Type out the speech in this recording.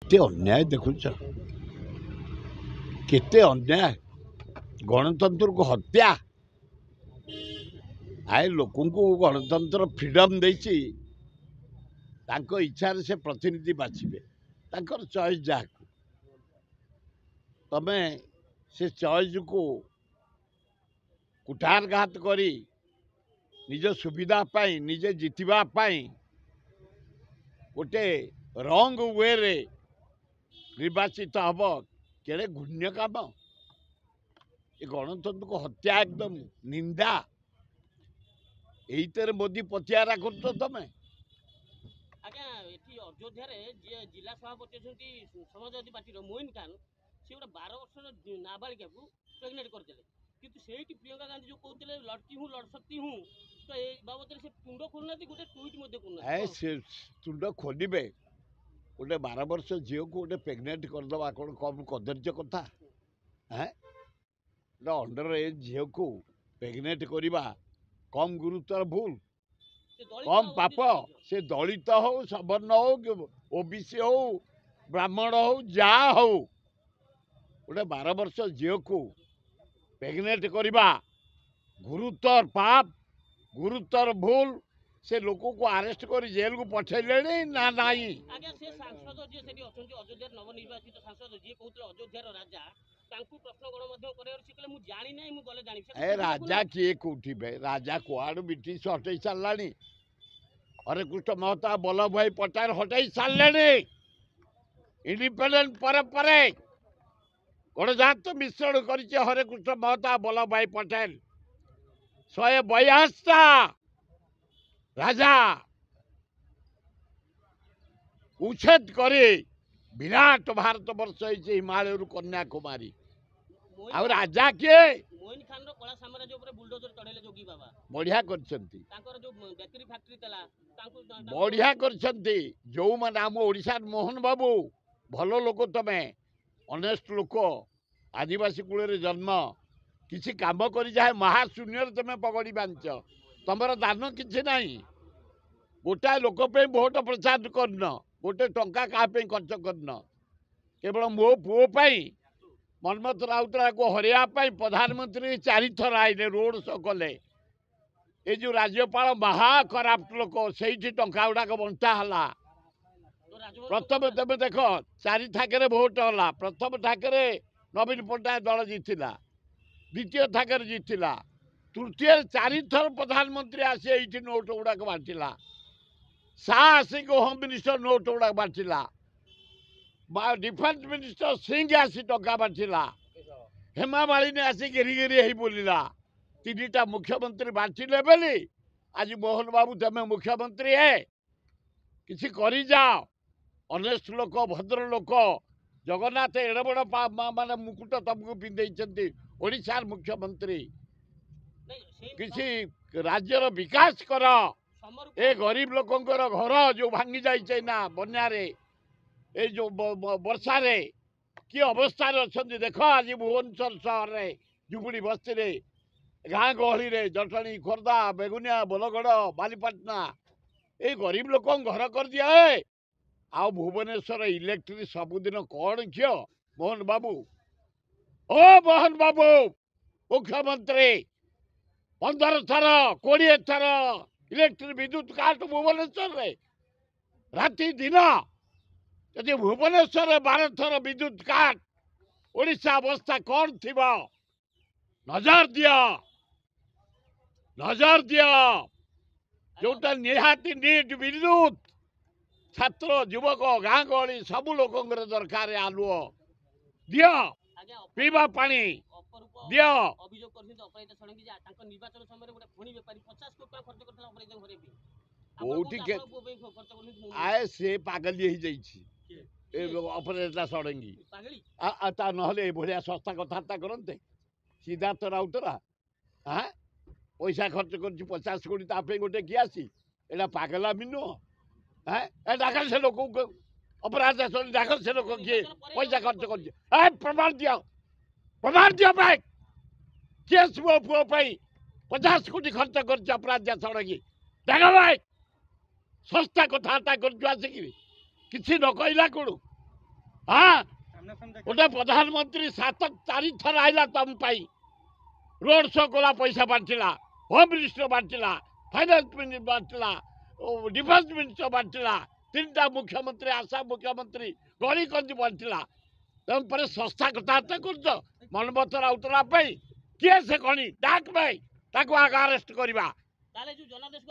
केते अन्याय देखुच केते अन्याय गणतंत्र को हत्या आए लोक गणतंत्र फ्रीडम देछि तांको इच्छा से प्रतिनिधि बाछिबे तांकर चॉइस जा तमे से चॉइस को कुठारघात करी निज सुविधा पाई निजे जितिबा पाई गोटे रंग वे रे निर्वाचित हम केड़े घृण्य काम ये गणतंत्र को हत्या एकदम निंदा एइतर मोदी पतियारा करतो तमे आज्ञा एठी अयोध्या रे जे जिला सभापति अछंती समाजवादी पार्टी रो मोइन खान से गोटे 12 वर्ष नाबालिका को प्रेग्नेंट करदेले किंतु सेठी प्रियंका गांधी जो कहते लड़की हूँ लड़ सकती हूँ तो ए बाबद से तुंड खोलना गोटे ट्वीट मध्य करना ए से तुंड खोलिबे गोटे 12 वर्ष झील को गोटे प्रेग्नेंट करदबा कौन कम कदर्य कथा है अंडर एज झील को प्रेग्नेंट करवा कम गुरुतर भूल कम पाप से दलित हो सवर्ण हो ओबीसी हो ब्राह्मण हो जा हो गोटे 12 वर्ष झील को प्रेग्नेंट करवा गुरुतर पाप गुरुतर भूल से लोक को अरेस्ट कर जेल को पठेले ना नाई आज्ञा से सांसद जे सेठी अछंती अयोध्या नवनिर्वाचित सांसद जे कहते अयोध्या राजा तांकु प्रश्न गण मध्य करे से कहले मु जानि नै मु गले जानि ए राजा किए कोठिबे राजा कुआड़ ब्रिटिश हटै सारलानी हरे कृष्ण महता वल्लभ भाई पटेल हटै सारलेनी इंडिपेंडेंट परे गणजात मिश्रण करिचे हरे कृष्ण महता वल्लभ भाई पटेल 182टा राजा उच्छेद करे विराट भारत वर्ष हिमालय कन्याकुमारी आ राजा किए मोइन खान रो कला साम्राज्य ऊपर बुलडोजर चढ़ेले जोगी बाबा बढ़िया करछंती तांकर जो बेकरी फैक्ट्री तला तांको बढ़िया करछंती जो माने हम ओडिसा मोहन बाबू भलो लोक तमे ऑनेस्ट लोक आदिवासी कूल रे जन्म किसी काम करी जाए महाशून्य तमे पगड़ी बांच तमर दान किसी नहीं गोटाए लोक पे वोट प्रचार करन गोटे टंका क्या खर्च करन केवल मो पुओ मनमथ राउतरा को हरिया प्रधानमंत्री 4 थर आईले रोड शो कले ये जो राज्यपाल महा कराप्ट लोक से टंका गुड़ाक बंटा है प्रथम तुम देख 4 थाके भोट है प्रथम थाके नवीन पट्टनायक दल जीतला द्वितीय थाके जीतला तृतीय 4 थर प्रधानमंत्री आसी ये नोट गुड़ाक बांटिला आसिक होम मिनिस्टर नोट गुड़ाक बांटिला डिफेन्स मिनिस्टर सिंह आसी टंका बांटिला हेमा मालिनी आसी घेरी घेरी बोलिला 3टा मुख्यमंत्री बांटिले बोली आज मोहन बाबू तमें मुख्यमंत्री है किसी करी जाओ ऑनेस्ट लोक भद्र लोक जगन्नाथ एड़े बड़ माने मुकुट तुमको पिंधे ओडिशा मुख्यमंत्री किसी राज्यर विकास कर ए गरीब लोकंकर घर जो भांगी जाइए ना बन्यारे ए जो वर्षा रे कि अवस्था अच्छा देख आज भुवनेश्वर सहर रे जुबुड़ी बस्ती रे गाँ गहली रे जटणी खोर्धा बेगुनिया बोलगढ़ बालीपाटना ये गरीब लोक घर कर दिया है आ भुवनेश्वर इलेक्ट्रिक सबुदिन कौन झील मोहन बाबू ओ मोहन बाबू मुख्यमंत्री 15 थर 20 थर इलेक्ट्रिक विद्युत काट भुवनेश्वर रे राति दिन यदि भुवनेश्वर 12 थर विद्युत काट ओडिशा अवस्था कौन थी नजर दिया जोटा निहाती नीट विद्युत छात्र युवक गाँ गहली सबू लोक दरकार आलुओ दियो पीवा पानी दियो अभियोग करथिन अपराजिता षडंगी जे तांको निर्वाचन समय रे गोटे फणी व्यापारी 50 कोटी टका खर्च करथला अपराजिता घरे भी कोठी के आए से पागल ही जाईछि ए अपराजिता षडंगी पागली आ ता नहले भलिया सस्ता कथार्ता करनते सिद्धार्थ राउतरा हां पैसा खर्च कर 50 कोटी तापे गोटे कियासी एला पागला मिनो हां ए डाकल से लोक अपराध डाकल से लोक किए पैसा खर्च कर ए प्रमाण दियो भाई केस वो पुओ 50 कोटी खर्च कर अपराध षडंगी देख भाई सस्ता कथार्ता कर किसी न कहला कौन हाँ गोटे प्रधानमंत्री 4 थर आइला तुम पाई रोड शो कला पैसा बांटिला होम मिनिस्टर बांटिला फाइनान्स मिनिस्टर बांटिला डिफेन्स मिनिस्टर बांटिला 3टा मुख्यमंत्री आसाम मुख्यमंत्री गली कंदी बांटिला तुम पर संस्था कथबार्ता कर मनमत राउतरा किए से कणी डाक भाई ताको आगे अरेस्ट करवा ताले जो जनादेश